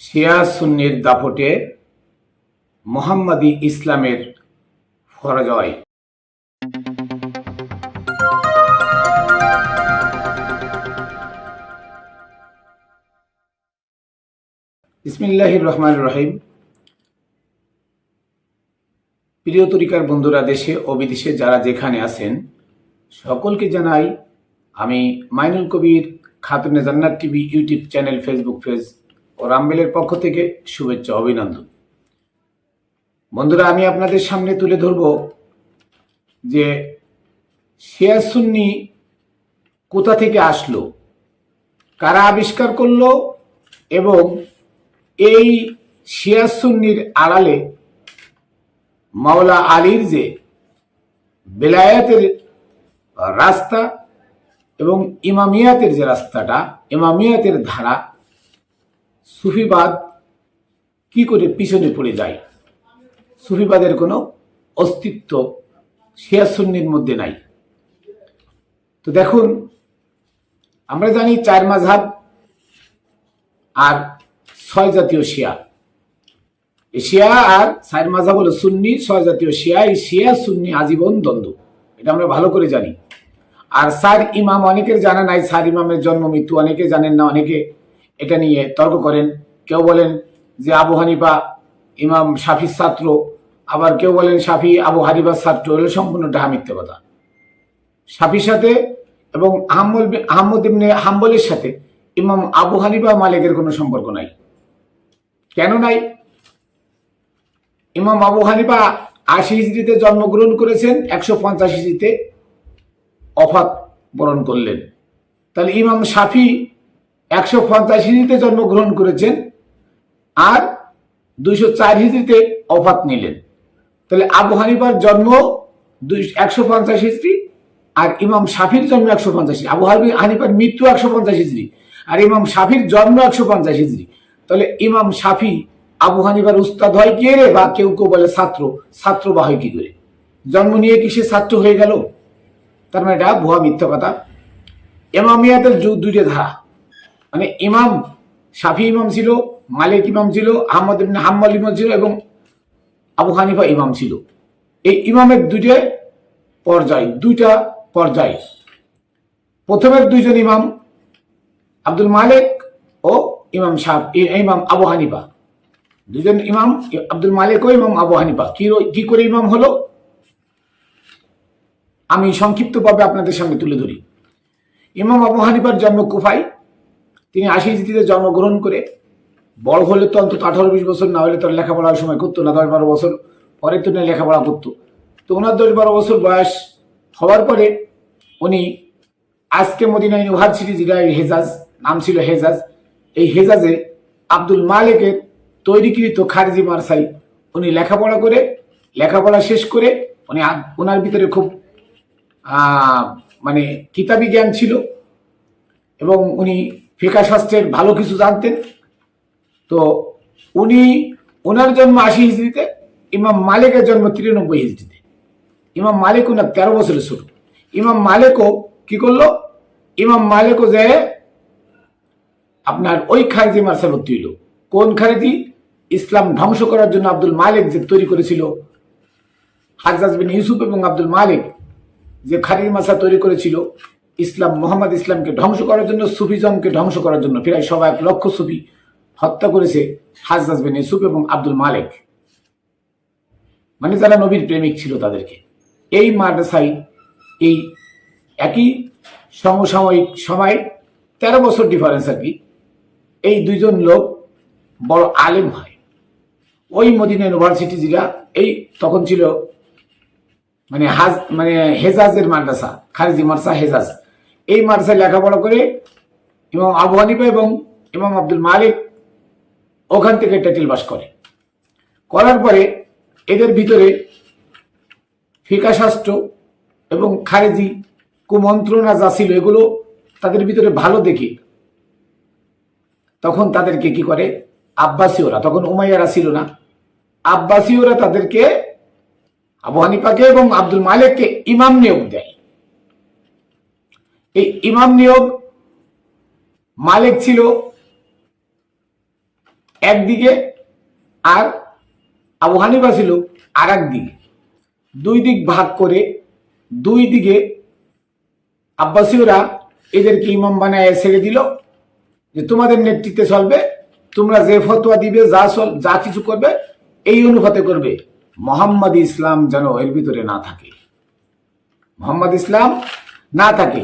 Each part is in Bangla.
শিয়া সুন্নির দাপটে মোহাম্মদী ইসলামের পরাজয়। বিসমিল্লাহির রহমানির রহিম। প্রিয় তরিকার বন্ধুরা, দেশে ও বিদেশে যারা যেখানে আছেন সকলকে জানাই আমি Mainul Kabir Khatune Jannat TV YouTube channel, Facebook page ও রামবেলের পক্ষ থেকে শুভেচ্ছা অভিনন্দন। বন্ধুরা, আমি আপনাদের সামনে তুলে ধরব যে শিয়া সুন্নি কোথা থেকে আসলো, কারা আবিষ্কার করলো এবং এই শিয়া সুন্নির আড়ালে মাওলা আলীর যে বেলায়েতের রাস্তা এবং ইমামিয়াতের যে রাস্তাটা, ইমামিয়াতের ধারা, সুফিবাদ কি করে পিছনে পড়ে যায়। সুফিবাদের কোনো অস্তিত্ব শিয়া সুন্নির মধ্যে নাই। তো দেখুন, আমরা জানি 4 মাযহাব আর 6 জাতীয় শিয়া। শিয়া আর 4 মাযহাব হলো সুন্নি, 6 জাতীয় শিয়া। এই শিয়া সুন্নি আজীবন দ্বন্দ্ব, এটা আমরা ভালো করে জানি। আর 4 ইমাম অনেকের জানা নাই, 4 ইমামের জন্ম মৃত্যু অনেকে জানেন না, অনেকে এটা নিয়ে তর্ক করেন। কেউ বলেন যে আবু হানিফা ইমাম শাফির ছাত্র, আবার কেউ বলেন শাফি আবু হানিফার ছাত্র। এগুলো সম্পূর্ণ ডাহা মিথ্যে কথা। শাফির সাথে এবং আহমদ ইবনে হাম্বলের সাথে ইমাম আবু হানিফা মালিকের কোনো সম্পর্ক নাই। কেন নাই? ইমাম আবু হানিফা 80 হিজরিতে জন্মগ্রহণ করেছেন, 150 হিজরিতে ওফাত বরণ করলেন। তাহলে ইমাম শাফি 150 হিজরিতে জন্মগ্রহণ করেছেন আর 204 হিজরিতে ওফাত নিলেন। তাহলে আবু হানিফার জন্ম 150 হিজরি আর ইমাম শাফির জন্ম 150 হিজরি। আবু হানিফার মৃত্যু 150 হিজরি আর ইমাম শাফির জন্ম 150 হিজরি। তাহলে ইমাম শাফি আবু হানিফার উস্তাদ হয় কি রে, বা কেউ কেউ বলে ছাত্র বা হয় কি করে? জন্ম নিয়ে কি সে ছাত্র হয়ে গেল? তার মানে এটা ভুয়া মিথ্যা কথা। ইমামিয়াতের দুইটা ধারা, মানে ইমাম শাফি ইমাম ছিল, মালিক ইমাম ছিল, আহমদ ইবনে হাম্বল ইমাম ছিল এবং আবু হানিফা ইমাম ছিল। এই ইমামের দুইটা পর্যায়। প্রথমের দুইজন ইমাম আব্দুল মালিক ও ইমাম আবু হানিফা, দুজন ইমাম আব্দুল মালিক ও ইমাম আবু হানিফা কি করে ইমাম হলো আমি সংক্ষিপ্তভাবে আপনাদের সামনে তুলে ধরি। ইমাম আবু হানিফার জন্ম কুফায়। তিনি 80 হিজরিতে জন্মগ্রহণ করে বড় হলে তো অন্তত 18-20 বছর, না হলে তো লেখাপড়ার সময় করতো না। 10-12 বছর পরে তো লেখাপড়া করতো। তো ওনার 10-12 বছর বয়স হওয়ার পরে উনি আজকে মদিনা ইউনিভার্সিটি, যেটা হেজাজ নাম ছিল হেজাজ, এই হেজাজে আব্দুল মালিকের তৈরিকৃত খারিজি মারসাই উনি লেখাপড়া শেষ করে ওনার ভিতরে খুব মানে কিতাবি জ্ঞান ছিল এবং উনি ফিকহ শাস্ত্রের ভালো কিছু জানতেন। তো ওনার জন্ম 80 হিজরিতে, ইমাম মালিকের জন্ম 93 হিজরিতে। ইমাম মালিক ওনার 13 বছরের ছোট। ইমাম মালিকও কি করলো? ইমাম মালিকও যে আপনার ওই খারিজি মারসা ভর্তি হইল। কোন খারিজি? ইসলাম ধ্বংস করার জন্য আব্দুল মালিক যে তৈরি করেছিল, হাজ্জাজ বিন ইউসুফ এবং আব্দুল মালিক যে খারিজি মারসা তৈরি করেছিল মোহাম্মদ ইসলামকে ধ্বংস করার জন্য, সুফিজমকে ধ্বংস করার জন্য। প্রায় 1 লক্ষ সুফি হত্যা করেছে হাজ্জাজ বিন ইউসুফ এবং আব্দুল মালিক, মানে যারা নবীর প্রেমিক ছিল তাদেরকে। এই মাদ্রাসায় এই একই সমসাময়িক সময় 13 বছর ডিফারেন্স আর কি, এই দুইজন লোক বড় আলেম হয়। ওই মদিনা ইউনিভার্সিটি, যেটা এই তখন ছিল মানে হেজাজের মাদ্রাসা, খারিজি মাদ্রাসা হেজাজ, এই মাদ্রাসায় লেখাপড়া করে ইমাম আবু হানিফা এবং ইমাম আব্দুল মালিক ওখান থেকে টাইটেল পাস করার পরে এদের ভিতরে ফিকহ শাস্ত্র এবং খারিজি কুমন্ত্রণা যা ছিল এগুলো তাদের ভিতরে ভালো দেখে তখন তাদেরকে কি করে, আব্বাসীয়রা, তখন উমাইয়ারা ছিল না, আব্বাসীয়রা তাদেরকে আবু হানিফাকে এবং আব্দুল মালিককে ইমাম নিয়োগ দেয়। এই ইমাম নিয়োগ মালিক ছিল একদিকে, আর আবু হানিফা ছিল আর একদিকে। দুই দিক ভাগ করে দুই দিকে আব্বাসীয়রা এদেরকে ইমাম বানায় ছেড়ে দিল যে তোমাদের নেতৃত্বে চলবে, তোমরা যে ফতোয়া দিবে, যা কিছু করবে এই অনুপাতে করবে। মোহাম্মদ ইসলাম যেন এর ভিতরে না থাকে, মোহাম্মদ ইসলাম না থাকে।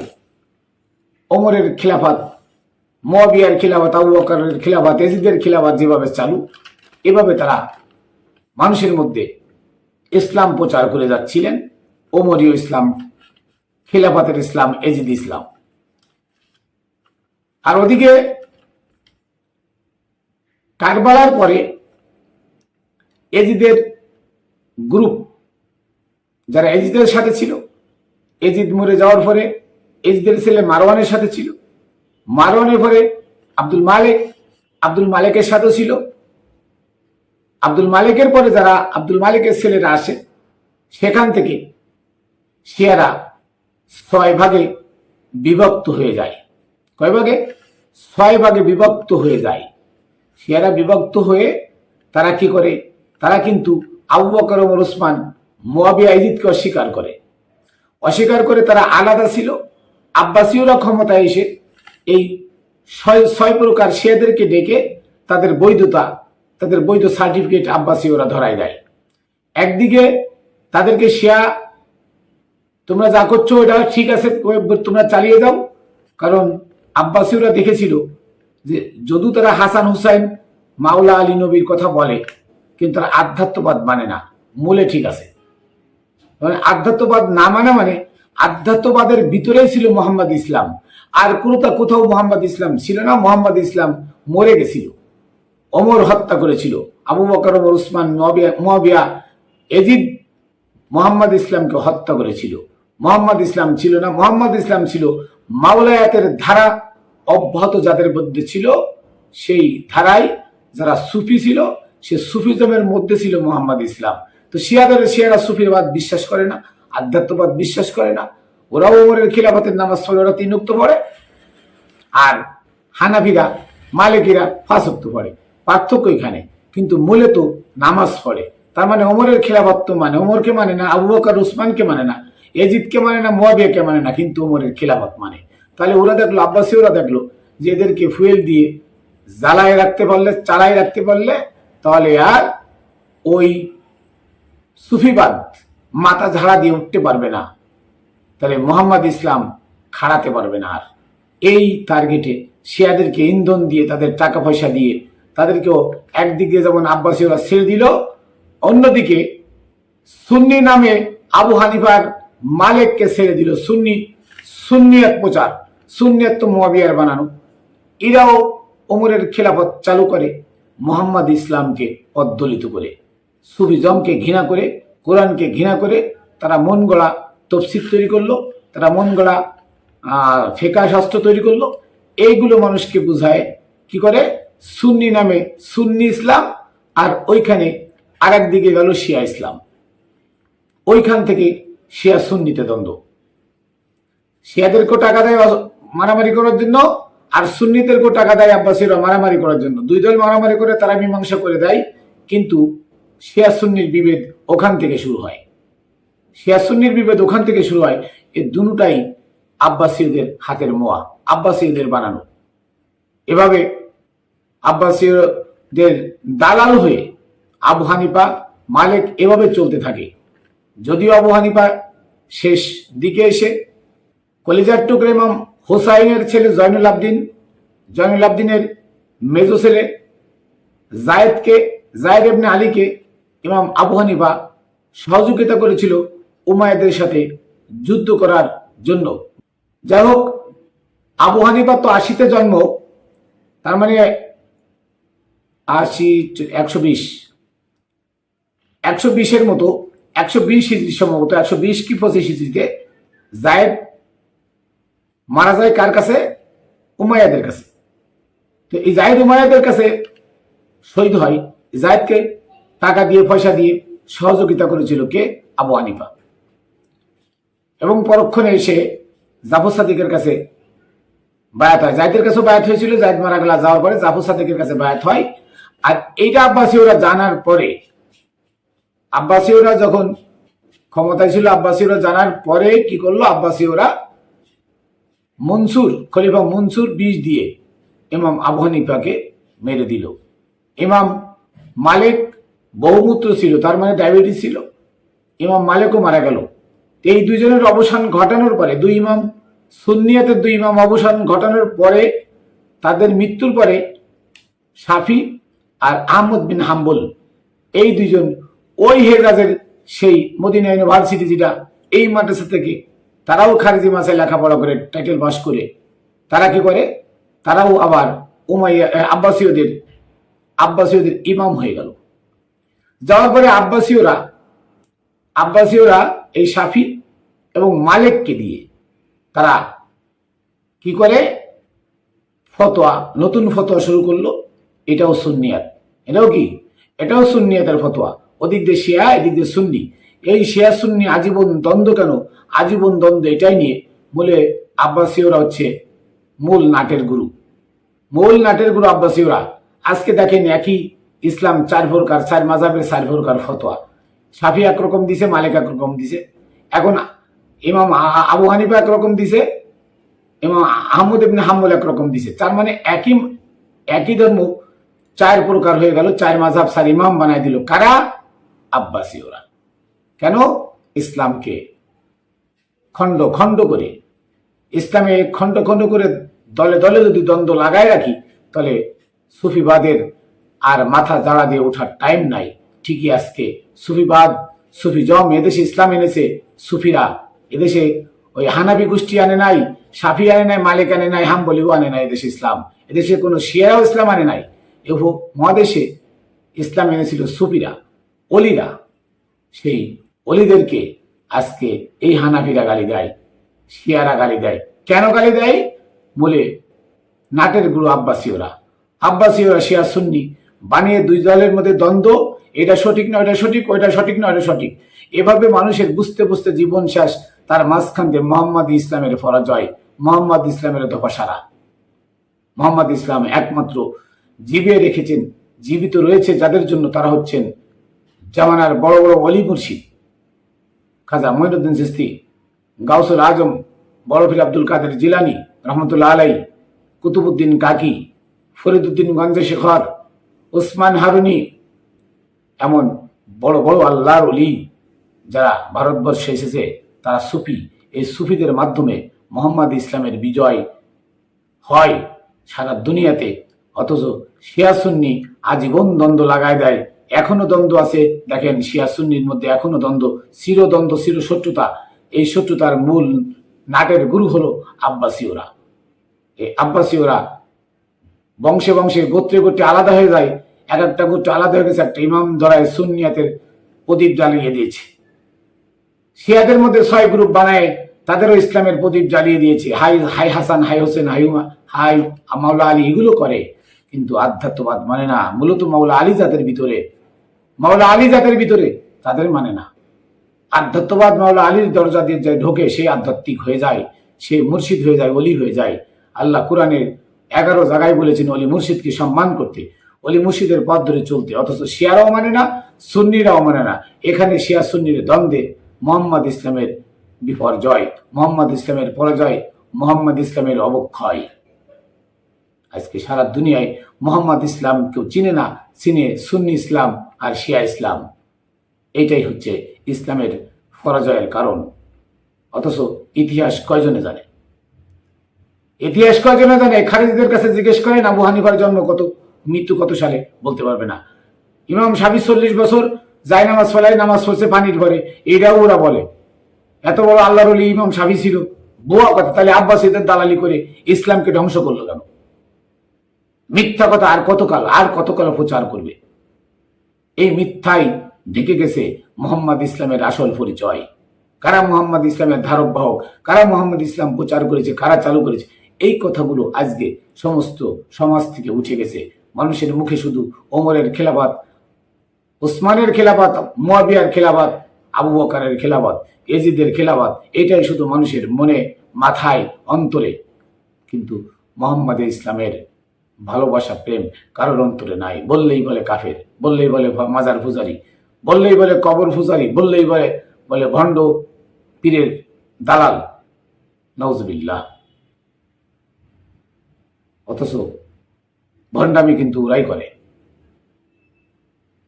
ওমরের খিলাফত, মুয়াবিয়ার খিলাফত, আবু বকরের খিলাফত, ইয়াজিদের খিলাফত যেভাবে চালু, এভাবে তারা মানুষের মধ্যে ইসলাম প্রচার করে যাচ্ছিলেন। ওমরীয় ইসলাম, খিলাফতের ইসলাম, ইয়াজিদ ইসলাম। আর ওদিকে কারবালার পরে ইয়াজিদের গ্রুপ, যারা ইয়াজিদের সাথে ছিল, ইয়াজিদ মরে যাওয়ার পরে ইয়াজিদের ছেলে মারওয়ানের সাথে ছিল, মারওয়ানের পরে আব্দুল মালিকের সাথে ছিল, আব্দুল মালিকের পরে যারা আব্দুল মালিকের ছেলেরা আসে, সেখান থেকে শিয়ারা 6 ভাগে বিভক্ত হয়ে যায়। কয় ভাগে? 6 ভাগে বিভক্ত হয়ে যায়। শিয়ারা বিভক্ত হয়ে তারা কি করে? তারা কিন্তু আবু বকর, ওমর, ওসমান, মুয়াবিয়া, ইয়াজিদকে অস্বীকার করে তারা আলাদা ছিল। আব্বাসীয়রা ক্ষমতায় এসে এই 6 প্রকার শিয়াদেরকে ডেকে তাদের বৈধ সার্টিফিকেট আব্বাসীয়রা ধরায় দেয়। একদিকে তাদেরকে শিয়া, তোমরা যা করছো এটা ঠিক আছে, তোমরা চালিয়ে যাও। কারণ আব্বাসীয়রা দেখেছিল যে যদিও তারা হাসান হুসাইন, মাওলা আলী নবীর কথা বলে, কিন্তু তারা আধ্যাত্মবাদ মানে না, মূলে ঠিক আছে। মানে আধ্যাত্মবাদ না মানে আধ্যাত্মবাদের ভিতরেই ছিল মোহাম্মদ ইসলাম, আর কোথাও মোহাম্মদ ইসলাম ছিল না। মোহাম্মদ ইসলাম মরে গেছিল, ওমর হত্যা করেছিল, আবু বকর, ওমর, উসমান, মুয়াবিয়া, ইয়াজিদ মোহাম্মদ ইসলামকে হত্যা করেছিল। মোহাম্মদ ইসলাম ছিল না। মোহাম্মদ ইসলাম ছিল মাওলায়াতের ধারা অব্যাহত যাদের মধ্যে ছিল, সেই ধারায় যারা সুফি ছিল, সে সুফিজমের মধ্যে ছিল মোহাম্মদ ইসলাম। তো শিয়ারা সুফিবাদ বিশ্বাস করে না, আধ্যাত্মবাদ বিশ্বাস করে না। ওরাও ওমরের খিলাফতের নামাজ পড়ে, ওরা 3 ওয়াক্ত পড়ে, আর হানাফিরা, মালিকিরা 5 ওয়াক্ত পড়ে। পার্থক্য এখানে, কিন্তু মূলে তো নামাজ পড়ে। তার মানে ওমরের খিলাফত তো মানে, ওমরকে মানে না, আবু বকর, উসমানকে মানে না, ইয়াজিদকে মানে না, মুয়াবিয়াকে মানে না, কিন্তু ওমরের খিলাফত মানে। তাহলে ওরা দেখলো, আব্বাসীয়রা দেখলো যে এদেরকে ফুয়েল দিয়ে চালায় রাখতে পারলে তাহলে আর ওই সুফিবাদ মাথা ঝাড়া দিয়ে উঠতে পারবে না, তাহলে মোহাম্মদ ইসলাম খাড়াতে পারবে না। আর এই টার্গেটে শিয়াদেরকে ইন্ধন দিয়ে, তাদের টাকা পয়সা দিয়ে, তাদেরকেও একদিকে যেমন আব্বাসীয়রা ছেড়ে দিল, অন্যদিকে সুন্নি নামে আবু হানিফার মালিককে ছেড়ে দিল। সুন্নিয়ত প্রচার, সুন্নিয়ত তো মুয়াবিয়ার বানানো। এরাও ওমরের খিলাফত চালু করে, মোহাম্মদ ইসলামকে পদদলিত করে, সুফিজমকে ঘৃণা করে, কোরআনকে ঘৃণা করে তারা মন গড়া তফসির তৈরি করলো, তারা মন গড়া ফেকা শাস্ত্র তৈরি করলো। এইগুলো মানুষকে বুঝায় কি করে? সুন্নি নামে সুন্নি ইসলাম, আর ওইখানে আর একদিকে গেল শিয়া ইসলাম। ওইখান থেকে শিয়া সুন্নিতে দ্বন্দ্ব। শিয়াদেরকেও টাকা দেয় মারামারি করার জন্য, আর সুন্নিদেরকেও টাকা দেয় আব্বাসীরা মারামারি করার জন্য। দুই দল মারামারি করে, তারা মীমাংসা করে দেয়। কিন্তু শিয়া সুন্নির বিভেদ ওখান থেকে শুরু হয়। এই দুটাই আব্বাসীয়দের হাতের মোয়া, আব্বাসীয়দের বানানো। এভাবে আব্বাসীয়দের দালাল হয়ে আবু হানিফা, মালিক এভাবে চলতে থাকে। যদিও আবু হানিফা শেষ দিকে এসে কলিজার টুকরা ইমাম হুসাইনের ছেলে জয়নুল আবদিনের মেজো ছেলে জায়েদ ইবনে আলীকে ইমাম আবু হানিফা সহযোগিতা করেছিল উমাইয়াদের সাথে যুদ্ধ করার জন্য। যাই হোক, আবু হানিফা তো 80-তে জন্ম, তার মানে 120-এর মতো, 120 হিজরি সম্ভবত, 120 কি 25 হিজরিতে জায়েদ মারা যায় কার কাছে? উমাইয়াদের কাছে। তো এই জায়েদ উমাইয়াদের কাছে শহীদ হয়। জায়েদকে টাকা দিয়ে, পয়সা দিয়ে সহযোগিতা করেছিল কে? আবু হানিফা। এবং পরক্ষণে এসে জাফর সাদিকের কাছে বায়াত হয়। জায়েদের কাছেও বায়াত হয়েছিল। জায়েদ মারা গেলা যাওয়ার পরে জাফর সাদিকের কাছে বায়াত হয়। আর এইটা আব্বাসীয়রা জানার পরে, আব্বাসীয়রা যখন ক্ষমতায় ছিল, আব্বাসীয়রা জানার পরে কি করলো, আব্বাসীয়রা মনসুর, খলিফা মনসুর বিষ দিয়ে ইমাম আবু হানিফাকে মেরে দিল। ইমাম মালিক বহুমূত্র ছিল, তার মানে ডায়াবেটিস ছিল, ইমাম মালিকও মারা গেল। এই দুইজনের অবসান ঘটানোর পরে, দুই ইমাম সুন্নিয়াতের দুই ইমাম অবসান ঘটানোর পরে, তাদের মৃত্যুর পরে শাফি আর আহমদ বিন হাম্বল, এই দুইজন ওই হেরাজের সেই মদিনা ইউনিভার্সিটি যেটা, এই মাদ্রাসা থেকে তারাও খারিজি মাসায় লেখাপড়া করে টাইটেল পাস করে তারা কি করে, তারাও আবার উমাইয়া আব্বাসীয়দের ইমাম হয়ে গেল। যাওয়ার পরে আব্বাসীয়রা এই শাফি এবং মালিককে দিয়ে তারা কি করে, ফতোয়া, নতুন ফতোয়া শুরু করলো। এটাও সুন্নিয়াত, এটাও সুন্নিয়াতের ফতোয়া। ওদিক দিয়ে শিয়া, এদিক দিয়ে সুন্নি। এই শিয়া সুন্নি আজীবন দ্বন্দ্ব কেন? আজীবন দ্বন্দ্ব এটাই নিয়ে বলে আব্বাসীয়রা হচ্ছে মূল নাটের গুরু, আব্বাসীয়রা। আজকে দেখেন একই ইসলাম, চার প্রকার, চার মাযহাবের চার প্রকার ফতোয়া। শাফি একরকম দিছে, মালিক একরকম দিছে, এখন ইমাম আবু হানিফা একরকম দিছে, ইমাম আহমদ ইবনে হাম্বল একরকম দিছে। তার মানে একই ধর্ম চার প্রকার হয়ে গেল, চার মাযহাব, চার ইমাম বানাই দিল। কারা? আব্বাসীয়রা। কেন? ইসলামকে খণ্ড খণ্ড করে, ইসলামে খণ্ড খণ্ড করে দলে দলে যদি দ্বন্দ্ব লাগাই রাখি, তাহলে সুফিবাদের আর মাথা জাড়া দিয়ে ওঠার টাইম নাই। ঠিকই আজকে সুফিবাদ, সুফিজম এদেশে ইসলাম এনেছে সুফিরা। এদেশে ওই হানাফি গোষ্ঠী আনে নাই, শাফি আনে নাই, মালিক আনে নাই, হাম্বলিও আনে নাই এদেশে ইসলাম। এদেশে কোনো শিয়ারাও ইসলাম আনে নাই। মহাদেশে ইসলাম এনেছিল সুফিরা, অলিরা। সেই অলিদেরকে আজকে এই হানাফিরা গালি দেয়, শিয়ারা গালি দেয়। কেন গালি দেয়? বলে নাটের গুরু আব্বাসীয়রা শিয়া সুন্নি বানিয়ে দুই দলের মধ্যে দ্বন্দ্ব, এটা সঠিক না ওটা সঠিক, ওইটা সঠিক না ওটা সঠিক। এভাবে মানুষের বুঝতে বুঝতে জীবন শেষ। তার মাঝখান দিয়ে মোহাম্মদ ইসলামের পরাজয়, মোহাম্মদ ইসলামের দফাসারা। মোহাম্মদ ইসলাম একমাত্র জিবিয়ে রেখেছেন, জীবিত রয়েছে যাদের জন্য, তারা হচ্ছেন জামানার বড় বড় অলি মুর্শিদ, খাজা মঈনুদ্দিন চিশতি, গাউসুল আজম, বড় পীর আব্দুল কাদের জিলানী রহমতুল্লাহ আলাই, কুতুবুদ্দিন কাকি, ফরিদুদ্দিন গঞ্জে শেখর, ওসমান হারুনি, এমন বড় বড় আল্লাহর অলি যারা ভারতবর্ষে এসেছে, তারা সুফি। এই সুফিদের মাধ্যমে মোহাম্মদ ইসলামের বিজয় হয় সারা দুনিয়াতে। অথচ শিয়া সুন্নি আজীবন দ্বন্দ্ব লাগায় দেয়। এখনো দ্বন্দ্ব আছে, দেখেন শিয়া সুন্নির মধ্যে এখনো দ্বন্দ্ব, চিরদ্বন্দ্ব, চিরশত্রুতা। এই শত্রুতার মূল নাটের গুরু হলো আব্বাসীয়রা। এই আব্বাসীয়রা বংশে বংশে, গোত্রে গোত্রে আলাদা হয়ে যায়। এক একটা গোত্র আলাদা হয়ে গেছে, একটা ইমাম ধরায় সুন্নিয়াতের প্রদীপ জ্বালিয়ে দিয়েছে। শিয়াদের মধ্যে 6 গ্রুপ বানায়, তাদেরও ইসলামের প্রদীপ জ্বালিয়ে দিয়েছে। হাই হাসান, হাই হোসেন, হাই মাওলা আলী, এগুলো করে, কিন্তু আধ্যাত্মবাদ মানে না। মূলত মাওলা আলী জাতের ভিতরে তাদের মানে না। আধ্যাত্মবাদ মাওলা আলীর দরজা দিয়ে যে ঢোকে, সে আধ্যাত্মিক হয়ে যায়, সে মুর্শিদ হয়ে যায়, অলি হয়ে যায়। আল্লাহ কোরআনের 11 জায়গায় বলেছেন অলি মুর্শিদকে সম্মান করতে, অলি মুর্শিদের পথ ধরে চলতে। অথচ শিয়ারাও মানে না, সুন্নিরাও মানে না। এখানে শিয়া সুন্নির দ্বন্দ্বে মোহাম্মদ ইসলামের বিপর্যয়, মোহাম্মদ ইসলামের পরাজয়, মোহাম্মদ ইসলামের অবক্ষয়। আজকে সারা দুনিয়ায় মোহাম্মদ ইসলাম কেউ চিনে না, চিনে সুন্নি ইসলাম আর শিয়া ইসলাম। এইটাই হচ্ছে ইসলামের পরাজয়ের কারণ। অথচ ইতিহাস কয়জনে জানে? খারিজিদের কাছে জিজ্ঞেস করেন আবু হানিফার জন্ম কত, মৃত্যু কত সালে, বলতে পারবে না। ইমাম শাফি 40 বছর যায় নামাজ ফেলায়, নামাজ পড়ছে পানির ঘরে, এটাও ওরা বলে। এত বড় আল্লাহর ওলি ইমাম শাফি ছিল, বুয়া কথা। তাহলে আব্বাসীদের দালালি করে ইসলামকে ধ্বংস করলো কেন? মিথ্যা কথা আর কতকাল প্রচার করবে? এই মিথ্যাই ঢেকে গেছে মোহাম্মদ ইসলামের আসল পরিচয়। কারা মোহাম্মদ ইসলামের ধারক বাহক, কারা মোহাম্মদ ইসলাম প্রচার করেছে, কারা চালু করেছে, এই কথাগুলো আজকে সমস্ত সমাজ থেকে উঠে গেছে। মানুষের মুখে শুধু ওমরের খেলাফত, উসমানের খেলাফত, মুয়াবিয়ার খেলাফত, আবু বকরের খেলাফত, ইয়াজিদের খেলাফত, এটাই শুধু মানুষের মনে, মাথায়, অন্তরে। কিন্তু মোহাম্মদ ইসলামের ভালোবাসা প্রেম কারোর অন্তরে নাই। বললেই বলে কাফের, বললেই বলে মাজার পূজারি, বললেই বলে কবর পূজারি, বললেই বলে বলে ভণ্ড পীরের দালাল, নাউজুবিল্লাহ। অথচ ভণ্ডামি কিন্তু ওরাই করে।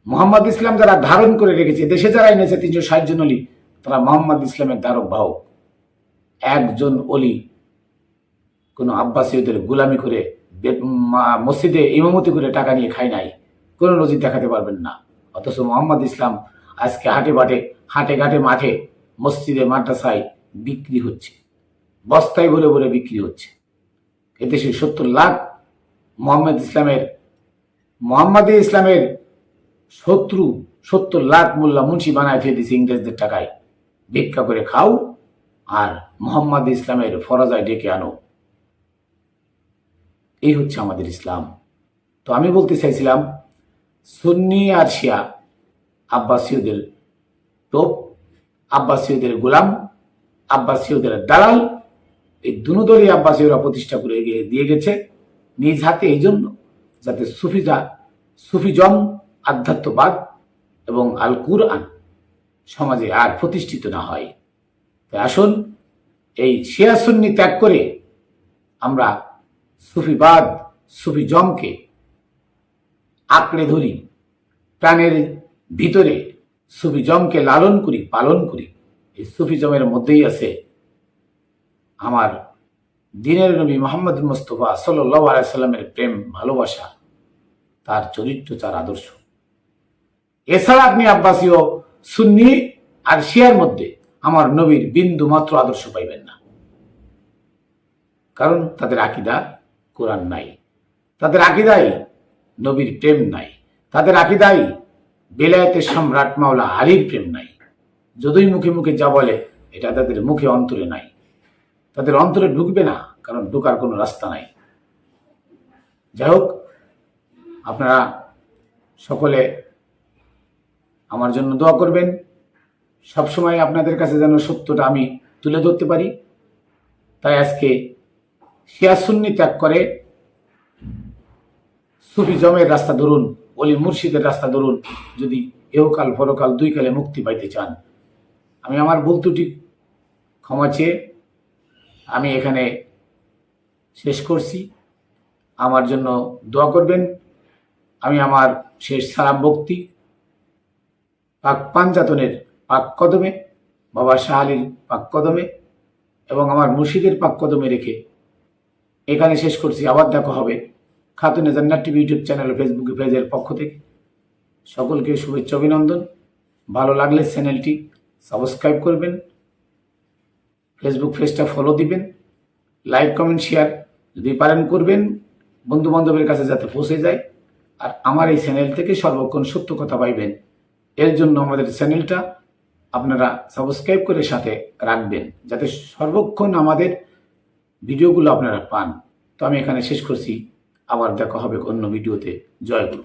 মোহাম্মদ ইসলাম যারা ধারণ করে রেখেছে, দেশে যারা এনেছে 360 জন অলি, তারা মোহাম্মদ ইসলামের ধারক বাহক। একজন অলি কোন আব্বাসীয়দের গোলামি করে মসজিদে ইমামতি করে টাকা নিয়ে খায় নাই, কোন নজির দেখাতে পারবেন না। অথচ মোহাম্মদ ইসলাম আজকে হাটে বাটে, হাটে ঘাটে, মাঠে, মসজিদে, মাদ্রাসায় বিক্রি হচ্ছে, বস্তায় ভরে ভরে বিক্রি হচ্ছে। এদেশে 70 লাখ মোহাম্মদ ইসলামের শত্রু 70 লাখ মোল্লা মুন্সি বানায় দিয়ে দিচ্ছে ইংরেজদের টাকায়। ভিক্ষা করে খাও আর মোহাম্মদ ইসলামের ফরজায় ডেকে আনো। এই হচ্ছে আমাদের ইসলাম। তো আমি বলতে চাইছিলাম, সুন্নি আর শিয়া আব্বাসীয়দের টোপ, আব্বাসীয়দের গোলাম, আব্বাসীয়দের দালাল। এই দুনো দলই আব্বাসীয়রা প্রতিষ্ঠা করে দিয়ে গেছে নিজ হাতে, এই জন্য যাতে সুফিজম, আধ্যাত্মবাদ এবং আল কুরআন সমাজে আর প্রতিষ্ঠিত না হয়। তাই আসুন এই শিয়া সুন্নি ত্যাগ করে আমরা সুফিবাদ, সুফিজমকে আঁকড়ে ধরি, প্রাণের ভিতরে সুফিজমকে লালন করি, পালন করি। এই সুফিজমের মধ্যেই আছে আমার দিনের নবী মুহাম্মদ মুস্তাফা সাল্লাল্লাহু আলাইহি সাল্লামের প্রেম, ভালোবাসা, তার চরিত্র, তার আদর্শ। এছাড়া আপনি আব্বাসীয়, সুন্নি আর শিয়ার মধ্যে আমার নবীর বিন্দু মাত্র আদর্শ পাইবেন না। কারণ তাদের আকীদা কোরআন নাই, তাদের আকীদায় নবীর প্রেম নাই, তাদের আকীদায় বেলায়েতের সম্রাট মাওলা আলীর প্রেম নাই। যতই মুখে মুখে যা বলে, এটা তাদের মুখে অন্তরে নাই, তাদের অন্তরে ঢুকবে না, কারণ ঢুকার কোনো রাস্তা নাই। যাই হোক, আপনারা সকলে আমার জন্য দোয়া করবেন। সবসময় আপনাদের কাছে যেন সত্যটা আমি তুলে ধরতে পারি। তাই আজকে শিয়া সুন্নি ত্যাগ করে সুফিজমের রাস্তা ধরুন, অলি মুর্শিদের রাস্তা ধরুন, যদি এহকাল পরকাল দুই কালে মুক্তি পাইতে চান। আমি আমার ভুল ত্রুটি ক্ষমা চেয়ে আমি এখানে শেষ করছি। আমার জন্য দোয়া করবেন। আমি আমার শেষ সালাম ভক্তি পাক পাঞ্জাতনের পাক কদমে, বাবা শাহ আলীর পাক কদমে এবং আমার মুর্শিদের পাক কদমে রেখে এখানে শেষ করছি। আবার দেখা হবে খাতুনে Jannat TV YouTube channel, Facebook পেজের পক্ষ থেকে। সকলকে শুভেচ্ছা, অভিনন্দন। ভালো লাগলে চ্যানেলটি সাবস্ক্রাইব করবেন, ফেসবুক পেজটা ফলো দিবেন, লাইক, কমেন্ট, শেয়ার যদি পারেন করবেন, বন্ধু বান্ধবের কাছে যাতে পৌঁছে যায়। আর আমার এই চ্যানেল থেকে সর্বক্ষণ সত্য কথা পাইবেন, এর জন্য আমাদের চ্যানেলটা আপনারা সাবস্ক্রাইব করে সাথে রাখবেন, যাতে সর্বক্ষণ আমাদের ভিডিওগুলো আপনারা পান। তো আমি এখানে শেষ করছি। আবার দেখা হবে অন্য ভিডিওতে। জয় গুরু।